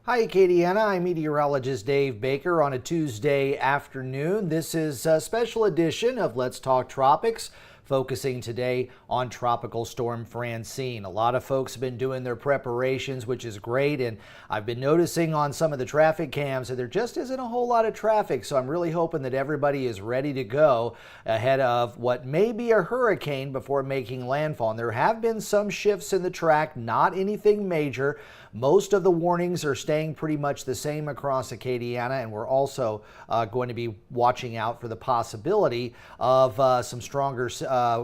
Hi, Acadiana. I'm Meteorologist Dave Baker on a Tuesday afternoon. This is a special edition of Let's Talk Tropics, focusing today on Tropical Storm Francine. A lot of folks have been doing their preparations, which is great, and I've been noticing on some of the traffic cams that there just isn't a whole lot of traffic, so I'm really hoping that everybody is ready to go ahead of what may be a hurricane before making landfall. And there have been some shifts in the track, not anything major. Most of the warnings are staying pretty much the same across Acadiana, and we're also going to be watching out for the possibility of some stronger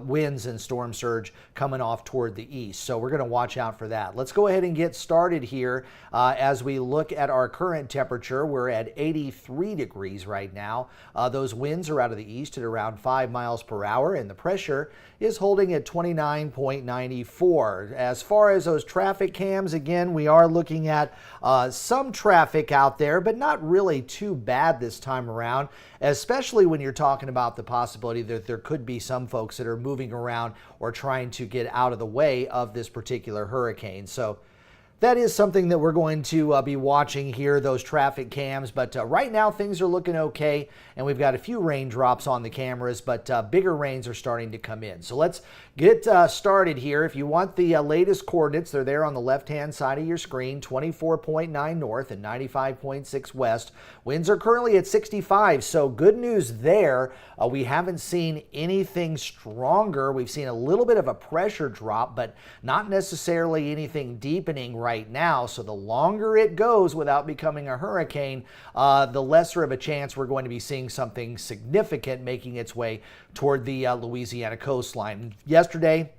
winds and storm surge coming off toward the east. So we're going to watch out for that. Let's go ahead and get started here as we look at our current temperature. We're at 83 degrees right now. Those winds are out of the east at around 5 miles per hour, and the pressure is holding at 29.94. As far as those traffic cams, again, we are looking at some traffic out there, but not really too bad this time around, especially when you're talking about the possibility that there could be some folks that are moving around or trying to get out of the way of this particular hurricane. So that is something that we're going to be watching here, those traffic cams. But right now things are looking okay, and we've got a few raindrops on the cameras, but bigger rains are starting to come in. So let's get started here. If you want the latest coordinates, they're there on the left-hand side of your screen, 24.9 north and 95.6 west. Winds are currently at 65, so good news there. We haven't seen anything stronger. We've seen a little bit of a pressure drop, but not necessarily anything deepening right now. So the longer it goes without becoming a hurricane, the lesser of a chance we're going to be seeing something significant making its way toward the Louisiana coastline. Yesterday,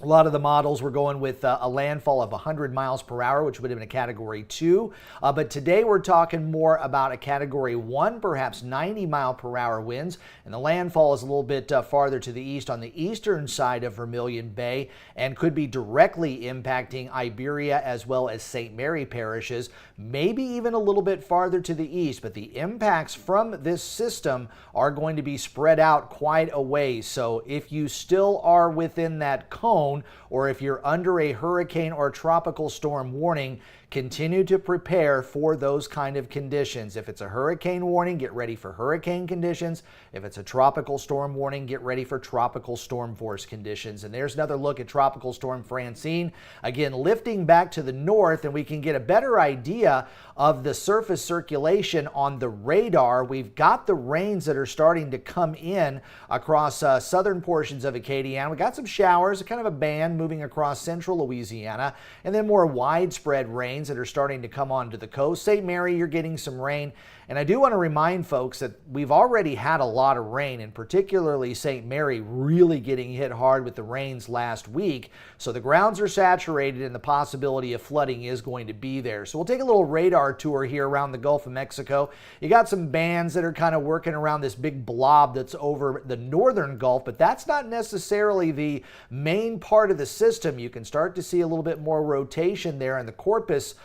a lot of the models were going with a landfall of 100 miles per hour, which would have been a Category 2. But today we're talking more about a Category 1, perhaps 90 mile per hour winds. And the landfall is a little bit farther to the east on the eastern side of Vermilion Bay and could be directly impacting Iberia as well as St. Mary parishes, maybe even a little bit farther to the east. But the impacts from this system are going to be spread out quite a ways. So if you still are within that cone, or if you're under a hurricane or tropical storm warning, continue to prepare for those kind of conditions. If it's a hurricane warning, get ready for hurricane conditions. If it's a tropical storm warning, get ready for tropical storm force conditions. And there's another look at Tropical Storm Francine. Again, lifting back to the north, and we can get a better idea of the surface circulation on the radar. We've got the rains that are starting to come in across southern portions of Acadiana. We got some showers, kind of a band moving across central Louisiana, and then more widespread rains that are starting to come onto the coast. St. Mary, you're getting some rain. And I do want to remind folks that we've already had a lot of rain, and particularly St. Mary really getting hit hard with the rains last week. So the grounds are saturated and the possibility of flooding is going to be there. So we'll take a little radar tour here around the Gulf of Mexico. You got some bands that are kind of working around this big blob that's over the northern Gulf, but that's not necessarily the main part of the system. You can start to see a little bit more rotation there in the Corpus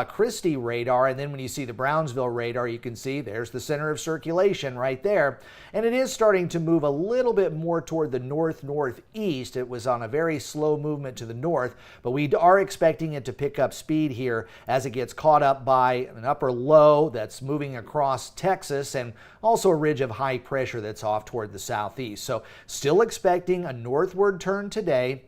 Christi radar, and then when you see the Brownsville radar, you can see there's the center of circulation right there, and it is starting to move a little bit more toward the north-northeast. It was on a very slow movement to the north, but we are expecting it to pick up speed here as it gets caught up by an upper low that's moving across Texas, and also a ridge of high pressure that's off toward the southeast. So still expecting a northward turn today,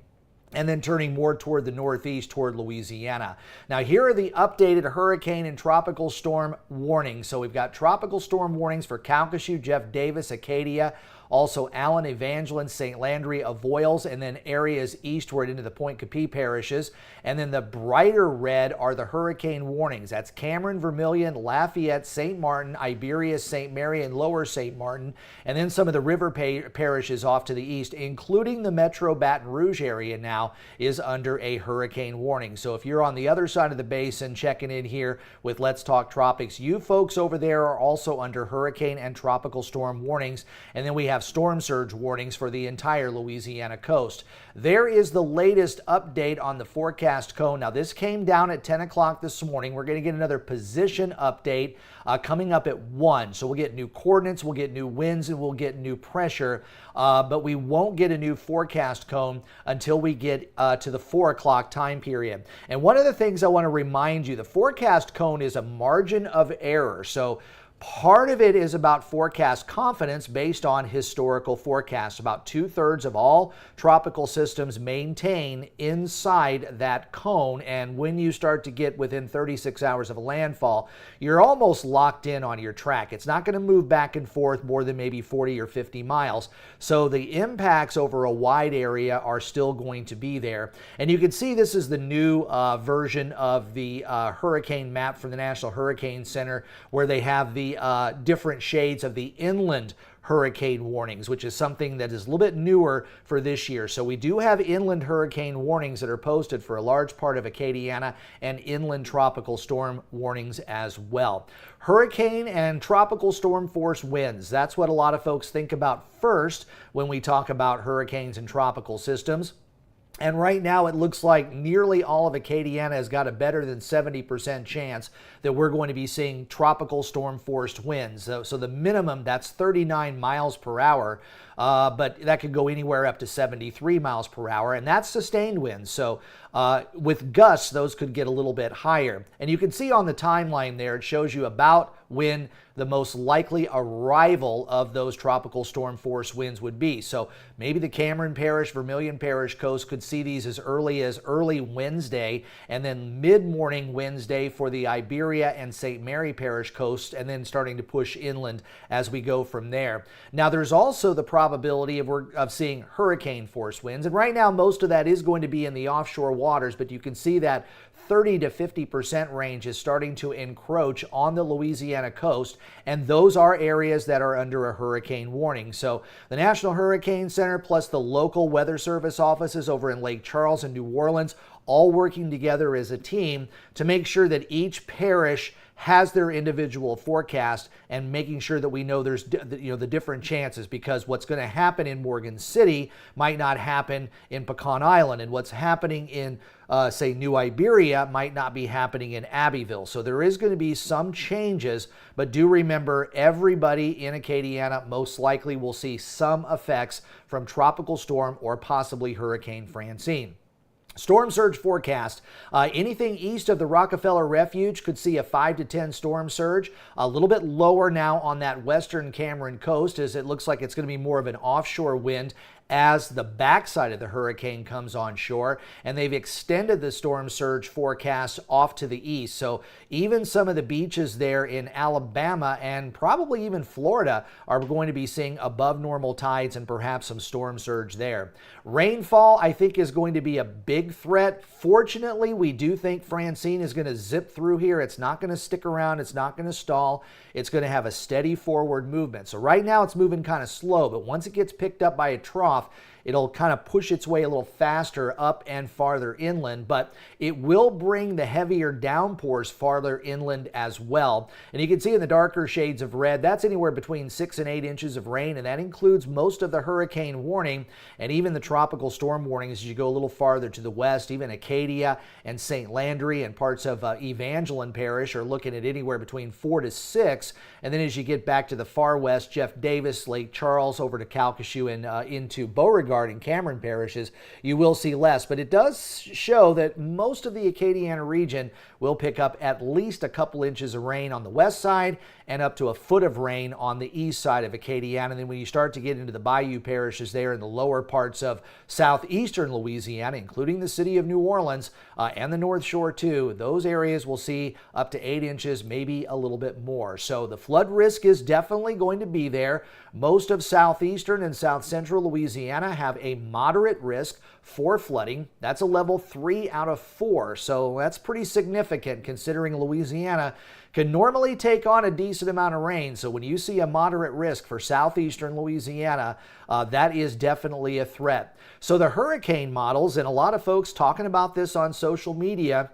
and then turning more toward the northeast toward Louisiana. Now here are the updated hurricane and tropical storm warnings. So we've got tropical storm warnings for Calcasieu, Jeff Davis, Acadia, also Allen, Evangeline, St. Landry, Avoyelles, and then areas eastward into the Point Capee parishes. And then the brighter red are the hurricane warnings. That's Cameron, Vermilion, Lafayette, St. Martin, Iberia, St. Mary, and Lower St. Martin. And then some of the river parishes off to the east, including the Metro Baton Rouge area now, is under a hurricane warning. So if you're on the other side of the basin checking in here with Let's Talk Tropics, you folks over there are also under hurricane and tropical storm warnings. And then we have have storm surge warnings for the entire Louisiana coast. There is the latest update on the forecast cone. Now, this came down at 10 o'clock this morning. We're going to get another position update coming up at 1. So we'll get new coordinates, we'll get new winds, and we'll get new pressure. But we won't get a new forecast cone until we get to the 4 o'clock time period. And one of the things I want to remind you, the forecast cone is a margin of error. So part of it is about forecast confidence based on historical forecasts. About 2/3 of all tropical systems maintain inside that cone, and when you start to get within 36 hours of a landfall, you're almost locked in on your track. It's not going to move back and forth more than maybe 40 or 50 miles. So the impacts over a wide area are still going to be there. And you can see this is the new version of the hurricane map from the National Hurricane Center, where they have the different shades of the inland hurricane warnings, which is something that is a little bit newer for this year. So we do have inland hurricane warnings that are posted for a large part of Acadiana, and inland tropical storm warnings as well. Hurricane and tropical storm force winds. That's what a lot of folks think about first when we talk about hurricanes and tropical systems. And right now it looks like nearly all of Acadiana has got a better than 70% chance that we're going to be seeing tropical storm forced winds. So the minimum, that's 39 miles per hour, but that could go anywhere up to 73 miles per hour, and that's sustained winds. So with gusts, those could get a little bit higher. And you can see on the timeline there, it shows you about when the most likely arrival of those tropical storm force winds would be. So maybe the Cameron Parish, Vermilion Parish coast could see these as early Wednesday, and then mid-morning Wednesday for the Iberia and St. Mary Parish coast, and then starting to push inland as we go from there. Now, there's also the probability of seeing hurricane force winds, and right now most of that is going to be in the offshore waters, but you can see that 30 to 50% range is starting to encroach on the Louisiana coast, and those are areas that are under a hurricane warning. So the National Hurricane Center plus the local weather service offices over in Lake Charles and New Orleans, all working together as a team to make sure that each parish has their individual forecast, and making sure that we know there's the different chances, because what's going to happen in Morgan City might not happen in Pecan Island, and what's happening in say New Iberia might not be happening in Abbeville. So there is going to be some changes, but do remember, everybody in Acadiana most likely will see some effects from tropical storm or possibly Hurricane Francine. Storm surge forecast. Anything east of the Rockefeller Refuge could see a 5 to 10 storm surge. A little bit lower now on that western Cameron coast, as it looks like it's going to be more of an offshore wind as the backside of the hurricane comes on shore, and they've extended the storm surge forecast off to the east. So even some of the beaches there in Alabama and probably even Florida are going to be seeing above normal tides and perhaps some storm surge there. Rainfall, I think, is going to be a big threat. Fortunately, we do think Francine is going to zip through here. It's not going to stick around. It's not going to stall. It's going to have a steady forward movement. So right now it's moving kind of slow, but once it gets picked up by a trough, it'll kind of push its way a little faster up and farther inland, but it will bring the heavier downpours farther inland as well. And you can see in the darker shades of red, that's anywhere between 6 and 8 inches of rain, and that includes most of the hurricane warning and even the tropical storm warnings as you go a little farther to the west. Even Acadia and St. Landry and parts of Evangeline Parish are looking at anywhere between 4 to 6. And then as you get back to the far west, Jeff Davis, Lake Charles, over to Calcasieu and into Beauregard and Cameron parishes, you will see less. But it does show that most of the Acadiana region will pick up at least a couple inches of rain on the west side and up to a foot of rain on the east side of Acadiana. And then when you start to get into the bayou parishes there in the lower parts of southeastern Louisiana, including the city of New Orleans and the North Shore too, those areas will see up to 8 inches, maybe a little bit more. So the flood risk is definitely going to be there. Most of southeastern and south central Louisiana have a moderate risk for flooding. That's a level 3 out of 4. So that's pretty significant considering Louisiana can normally take on a decent amount of rain. So when you see a moderate risk for southeastern Louisiana, that is definitely a threat. So the hurricane models, and a lot of folks talking about this on social media,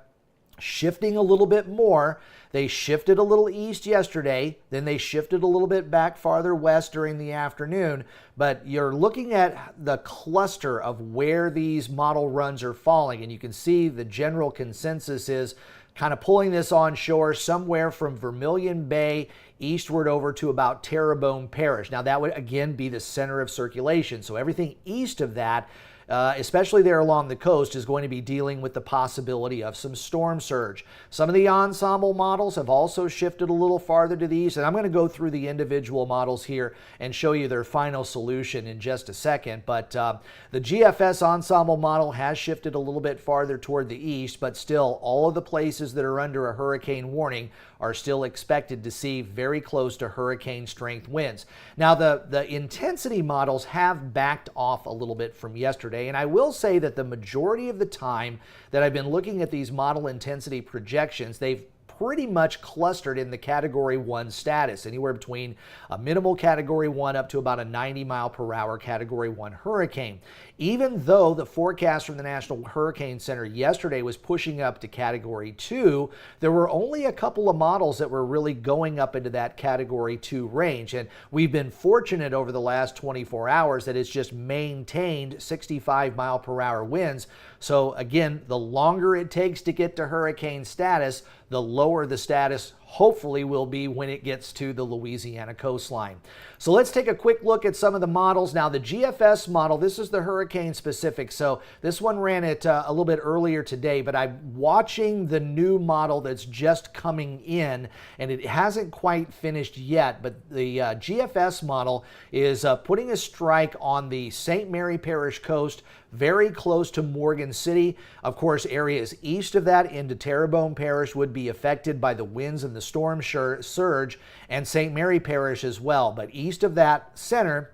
shifting a little bit more. They shifted a little east yesterday, then they shifted a little bit back farther west during the afternoon, but you're looking at the cluster of where these model runs are falling, and you can see the general consensus is kind of pulling this onshore somewhere from Vermilion Bay eastward over to about Terrebonne Parish. Now that would again be the center of circulation, so everything east of that, especially there along the coast, is going to be dealing with the possibility of some storm surge. Some of the ensemble models have also shifted a little farther to the east, and I'm going to go through the individual models here and show you their final solution in just a second. But the GFS ensemble model has shifted a little bit farther toward the east, but still all of the places that are under a hurricane warning are still expected to see very close to hurricane strength winds. Now the intensity models have backed off a little bit from yesterday, and I will say that the majority of the time that I've been looking at these model intensity projections, they've pretty much clustered in the Category 1 status, anywhere between a minimal Category 1 up to about a 90-mile-per-hour Category 1 hurricane. Even though the forecast from the National Hurricane Center yesterday was pushing up to Category 2, there were only a couple of models that were really going up into that Category 2 range, and we've been fortunate over the last 24 hours that it's just maintained 65-mile-per-hour winds. So again, the longer it takes to get to hurricane status, the lower the status hopefully will be when it gets to the Louisiana coastline. So let's take a quick look at some of the models. Now the GFS model, this is the hurricane specific, so this one ran it a little bit earlier today, but I'm watching the new model that's just coming in, and it hasn't quite finished yet, but the GFS model is putting a strike on the St. Mary Parish coast, very close to Morgan City. Of course, areas east of that into Terrebonne Parish would be affected by the winds and the storm surge, and St. Mary Parish as well. But east of that center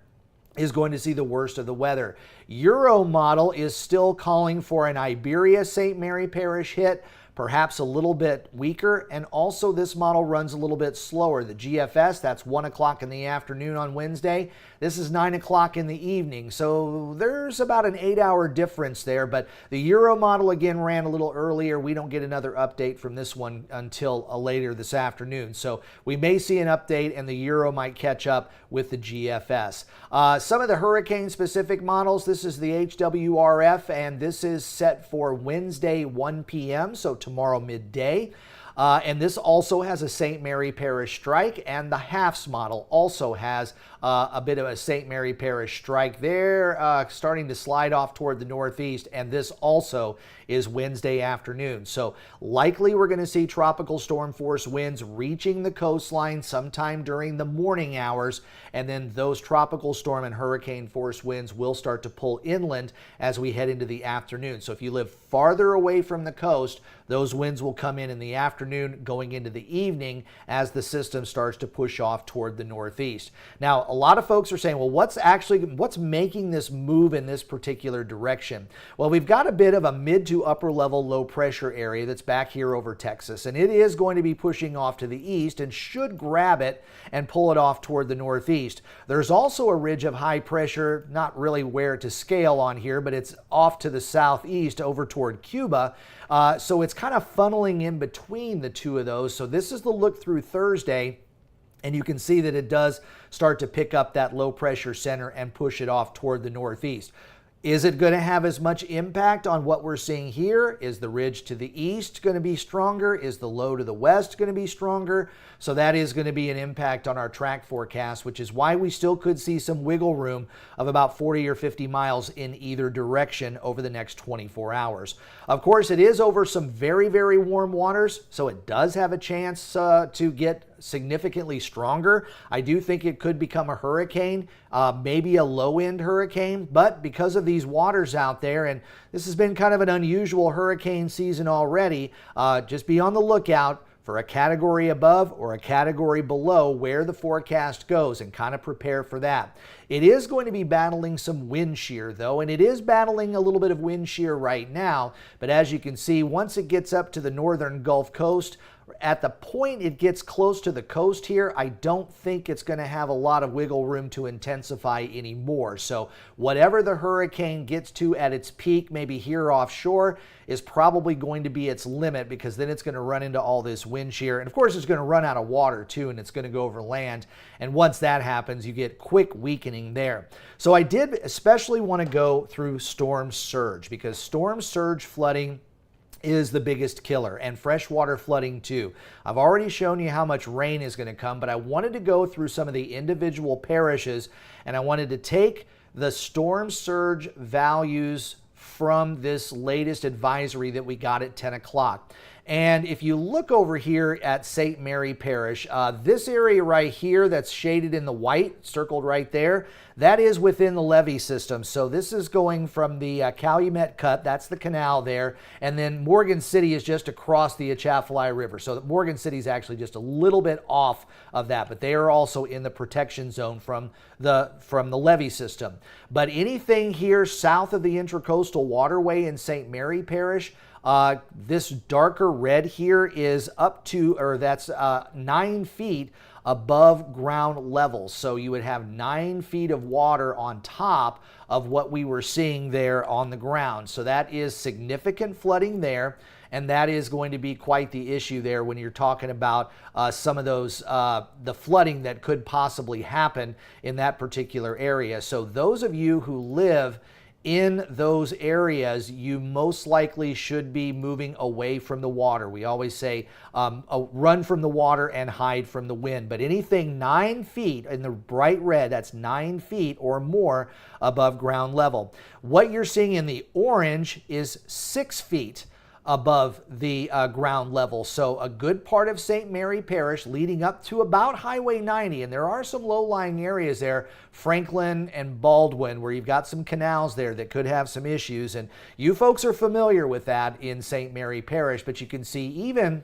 is going to see the worst of the weather. Euro model is still calling for an Iberia St. Mary Parish hit, perhaps a little bit weaker, and also this model runs a little bit slower. The GFS, that's 1 o'clock in the afternoon on Wednesday. This is 9 o'clock in the evening, so there's about an 8-hour difference there, but the Euro model again ran a little earlier. We don't get another update from this one until later this afternoon, so we may see an update and the Euro might catch up with the GFS. Some of the hurricane-specific models, this is the HWRF, and this is set for Wednesday 1 p.m., so tomorrow midday. And this also has a St. Mary Parish strike, and the HAFS model also has a bit of a St. Mary Parish strike there, starting to slide off toward the northeast, and this also is Wednesday afternoon. So likely we're going to see tropical storm force winds reaching the coastline sometime during the morning hours, and then those tropical storm and hurricane force winds will start to pull inland as we head into the afternoon. So if you live farther away from the coast, those winds will come in the afternoon going into the evening as the system starts to push off toward the northeast. Now, a lot of folks are saying, well, what's making this move in this particular direction? Well, we've got a bit of a mid to upper level low pressure area that's back here over Texas, and it is going to be pushing off to the east and should grab it and pull it off toward the northeast. There's also a ridge of high pressure, not really where to scale on here, but it's off to the southeast over toward Cuba. So it's kind of funneling in between the two of those. So this is the look through Thursday, and you can see that it does start to pick up that low pressure center and push it off toward the northeast. Is it going to have as much impact on what we're seeing here? Is the ridge to the east going to be stronger? Is the low to the west going to be stronger? So that is going to be an impact on our track forecast, which is why we still could see some wiggle room of about 40 or 50 miles in either direction over the next 24 hours. Of course, it is over some very, very warm waters, so it does have a chance to get significantly stronger. I do think it could become a hurricane, maybe a low-end hurricane, but because of these waters out there, and this has been kind of an unusual hurricane season already, just be on the lookout for a category above or a category below where the forecast goes and kind of prepare for that. It is going to be battling some wind shear though, and it is battling a little bit of wind shear right now, but as you can see, once it gets up to the northern Gulf Coast, At the point it gets close to the coast here, I don't think it's going to have a lot of wiggle room to intensify anymore. So whatever the hurricane gets to at its peak, maybe here offshore, is probably going to be its limit, because then it's going to run into all this wind shear. And of course, it's going to run out of water too, and it's going to go over land. And once that happens, you get quick weakening there. So I did especially want to go through storm surge, because storm surge flooding is the biggest killer, and freshwater flooding too. I've already shown you how much rain is going to come, but I wanted to go through some of the individual parishes, and I wanted to take the storm surge values from this latest advisory that we got at 10 o'clock. And if you look over here at St. Mary Parish, this area right here that's shaded in the white, circled right there, that is within the levee system. So this is going from the Calumet Cut, that's the canal there, and then Morgan City is just across the Atchafalaya River. So Morgan City is actually just a little bit off of that, but they are also in the protection zone from the levee system. But anything here south of the Intracoastal Waterway in St. Mary Parish, this darker red here is up to, or that's 9 feet above ground level. So you would have 9 feet of water on top of what we were seeing there on the ground. So that is significant flooding there. And that is going to be quite the issue there when you're talking about some of those, the flooding that could possibly happen in that particular area. So those of you who live in those areas, you most likely should be moving away from the water. We always say run from the water and hide from the wind. But anything 9 feet in the bright red, that's 9 feet or more above ground level. What you're seeing in the orange is 6 feet above the ground level. So a good part of St. Mary Parish leading up to about Highway 90, and there are some low-lying areas there, Franklin and Baldwin, where you've got some canals there that could have some issues, and you folks are familiar with that in St. Mary Parish. But you can see even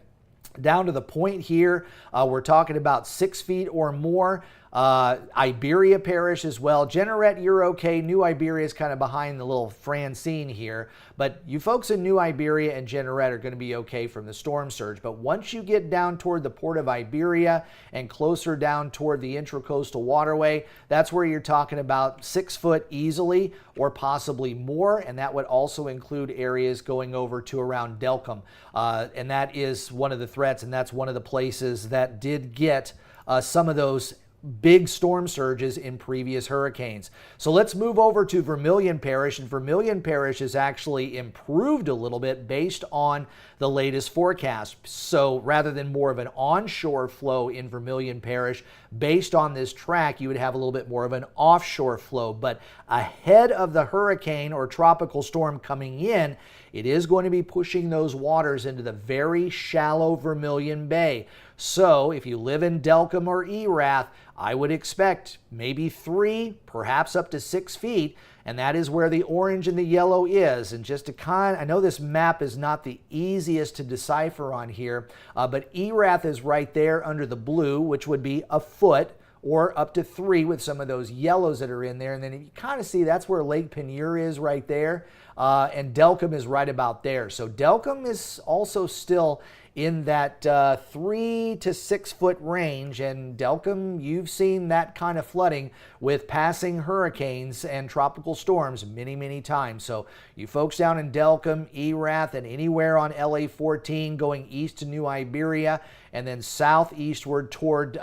down to the point here, we're talking about 6 feet or more. Iberia Parish as well. Jeanerette, you're okay. New Iberia is kind of behind the little Francine here. But you folks in New Iberia and Jeanerette are going to be okay from the storm surge. But once you get down toward the port of Iberia and closer down toward the Intracoastal Waterway, that's where you're talking about 6 foot easily, or possibly more. And that would also include areas going over to around Delcombe. And that is one of the threats, and that's one of the places that did get some of those big storm surges in previous hurricanes. So let's move over to Vermilion Parish, and Vermilion Parish is actually improved a little bit based on the latest forecast. So rather than more of an onshore flow in Vermilion Parish, based on this track, you would have a little bit more of an offshore flow. But ahead of the hurricane or tropical storm coming in, it is going to be pushing those waters into the very shallow Vermilion Bay. So if you live in Delcombe or Erath, I would expect maybe 3, perhaps up to 6 feet, and that is where the orange and the yellow is. And just to I know this map is not the easiest to decipher on here, but Erath is right there under the blue, which would be a foot, or up to 3 with some of those yellows that are in there. And then you kind of see that's where Lake Penier is right there, and Delcombe is right about there. So Delcombe is also still in that 3 to 6 foot range, and Delcombe, you've seen that kind of flooding with passing hurricanes and tropical storms many times. So you folks down in Delcombe, Erath, and anywhere on LA 14 going east to New Iberia and then southeastward toward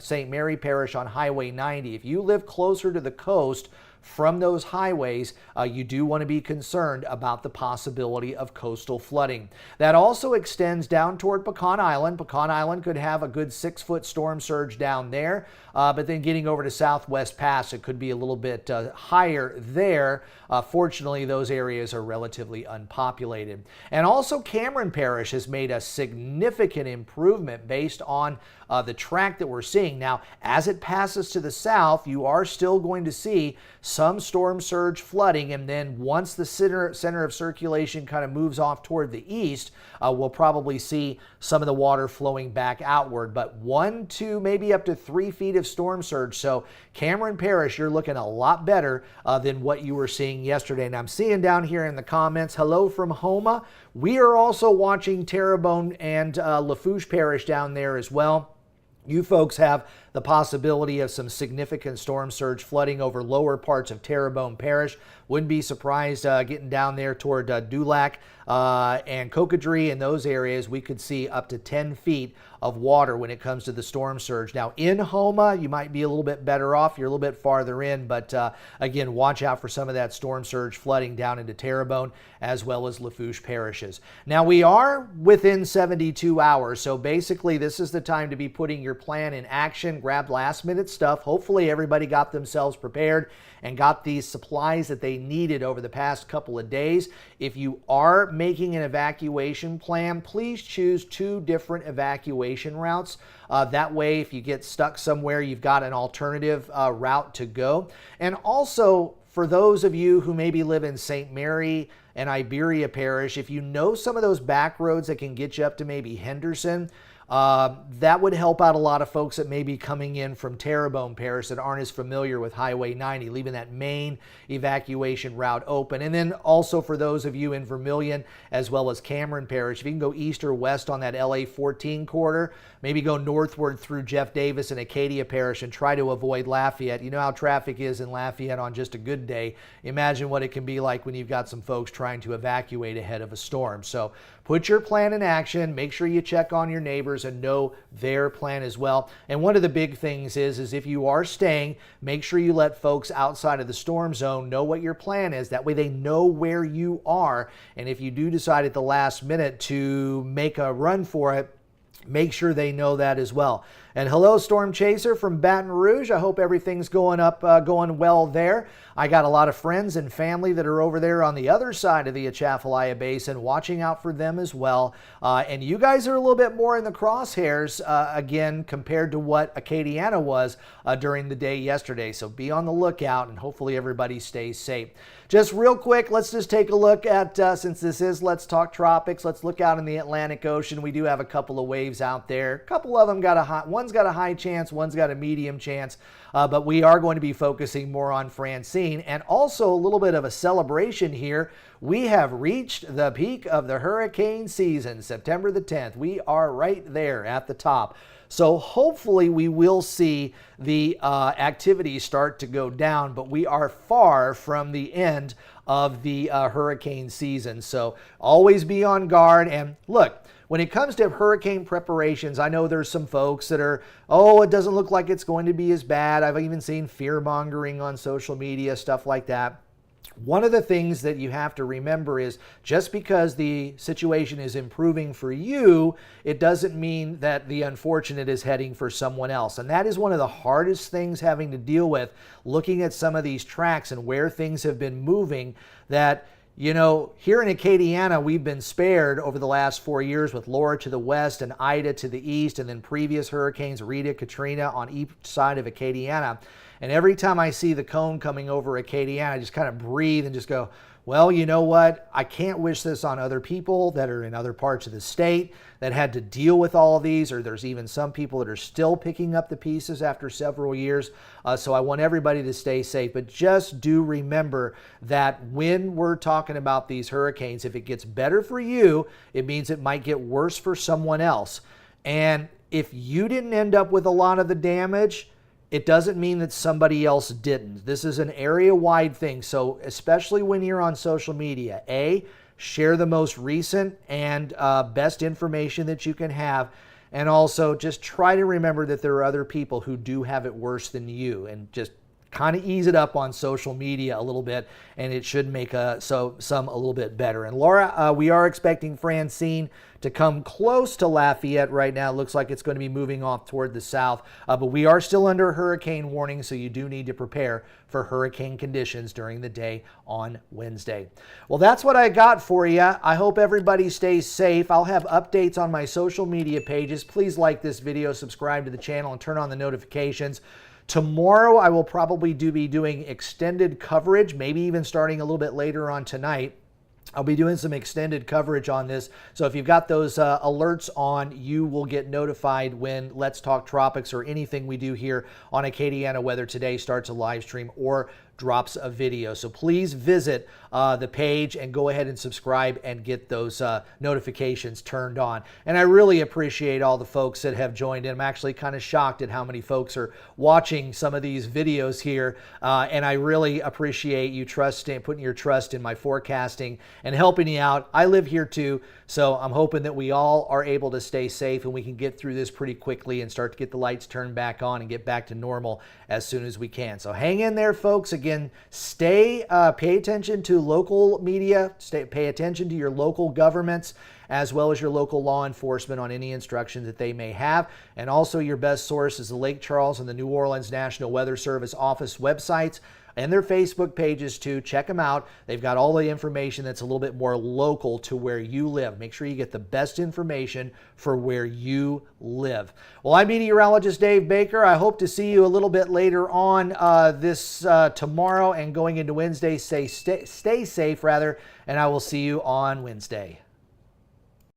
St. Mary Parish on Highway 90, if you live closer to the coast from those highways, you do want to be concerned about the possibility of coastal flooding. That also extends down toward Pecan Island. Pecan Island could have a good 6 foot storm surge down there, but then getting over to Southwest Pass, it could be a little bit higher there. Fortunately, those areas are relatively unpopulated. And also Cameron Parish has made a significant improvement based on the track that we're seeing. Now, as it passes to the south, you are still going to see some storm surge flooding, and then once the center of circulation kind of moves off toward the east, we'll probably see some of the water flowing back outward, but 1 to maybe up to 3 feet of storm surge. So Cameron Parish, you're looking a lot better than what you were seeing yesterday. And I'm seeing down here in the comments, hello from Homa. We are also watching Terrebonne and Lafourche Parish down there as well. You folks have the possibility of some significant storm surge flooding over lower parts of Terrebonne Parish. Wouldn't be surprised getting down there toward Dulac and Cocodrie and those areas. We could see up to 10 feet of water when it comes to the storm surge. Now in Homa, you might be a little bit better off. You're a little bit farther in, but again, watch out for some of that storm surge flooding down into Terrebonne as well as Lafourche parishes. Now we are within 72 hours, so basically this is the time to be putting your plan in action. Grab last minute stuff. Hopefully everybody got themselves prepared and got these supplies that they needed over the past couple of days. If you are making an evacuation plan, please choose 2 different evacuation routes. That way, if you get stuck somewhere, you've got an alternative route to go. And also, for those of you who maybe live in St. Mary and Iberia Parish, if you know some of those back roads that can get you up to maybe Henderson, that would help out a lot of folks that may be coming in from Terrebonne Parish that aren't as familiar with Highway 90, leaving that main evacuation route open. And then also for those of you in Vermilion as well as Cameron Parish, if you can go east or west on that LA 14 corridor, maybe go northward through Jeff Davis and Acadia Parish and try to avoid Lafayette. You know how traffic is in Lafayette on just a good day. Imagine what it can be like when you've got some folks trying to evacuate ahead of a storm. So put your plan in action. Make sure you check on your neighbors and know their plan as well. And one of the big things is if you are staying, make sure you let folks outside of the storm zone know what your plan is. That way they know where you are. And if you do decide at the last minute to make a run for it, make sure they know that as well. And hello, Storm Chaser from Baton Rouge. I hope everything's going well there. I got a lot of friends and family that are over there on the other side of the Atchafalaya Basin, watching out for them as well. And you guys are a little bit more in the crosshairs, again, compared to what Acadiana was during the day yesterday. So be on the lookout, and hopefully everybody stays safe. Just real quick, let's just take a look at, since this is Let's Talk Tropics, let's look out in the Atlantic Ocean. We do have a couple of waves out there. A couple of them one's got a high chance, one's got a medium chance, but we are going to be focusing more on Francine, and also a little bit of a celebration here. We have reached the peak of the hurricane season, September the 10th. We are right there at the top. So hopefully we will see the activity start to go down, but we are far from the end of the hurricane season. So always be on guard. And look, when it comes to hurricane preparations, I know there's some folks that are, oh, it doesn't look like it's going to be as bad. I've even seen fear mongering on social media, stuff like that. One of the things that you have to remember is just because the situation is improving for you, it doesn't mean that the unfortunate is heading for someone else. And that is one of the hardest things having to deal with, looking at some of these tracks and where things have been moving, that, you know, here in Acadiana, we've been spared over the last 4 years with Laura to the west and Ida to the east, and then previous hurricanes, Rita, Katrina on each side of Acadiana. And every time I see the cone coming over Acadiana, I just kind of breathe and just go, well, you know what? I can't wish this on other people that are in other parts of the state that had to deal with all of these, or there's even some people that are still picking up the pieces after several years. So I want everybody to stay safe. But just do remember that when we're talking about these hurricanes, if it gets better for you, it means it might get worse for someone else. And if you didn't end up with a lot of the damage, it doesn't mean that somebody else didn't. This is an area-wide thing. So especially when you're on social media, share the most recent and best information that you can have. And also just try to remember that there are other people who do have it worse than you, and just kind of ease it up on social media a little bit, and it should make some a little bit better. And Laura, we are expecting Francine to come close to Lafayette right now. It looks like it's going to be moving off toward the south, but we are still under hurricane warning, so you do need to prepare for hurricane conditions during the day on Wednesday. Well, that's what I got for you. I hope everybody stays safe. I'll have updates on my social media pages. Please like this video, subscribe to the channel, and turn on the notifications. Tomorrow, I will probably be doing extended coverage, maybe even starting a little bit later on tonight. I'll be doing some extended coverage on this. So if you've got those alerts on, you will get notified when Let's Talk Tropics or anything we do here on Acadiana Weather Today starts a live stream or drops a video. So please visit the page and go ahead and subscribe and get those notifications turned on. And I really appreciate all the folks that have joined in. I'm actually kind of shocked at how many folks are watching some of these videos here. And I really appreciate you putting your trust in my forecasting and helping me out. I live here too, so I'm hoping that we all are able to stay safe and we can get through this pretty quickly and start to get the lights turned back on and get back to normal as soon as we can. So hang in there, folks. Again, pay attention to local media, pay attention to your local governments, as well as your local law enforcement on any instructions that they may have. And also your best source is the Lake Charles and the New Orleans National Weather Service office websites and their Facebook pages too. Check them out. They've got all the information that's a little bit more local to where you live. Make sure you get the best information for where you live. Well, I'm meteorologist Dave Baker. I hope to see you a little bit later on tomorrow and going into Wednesday. Stay safe, rather, and I will see you on Wednesday.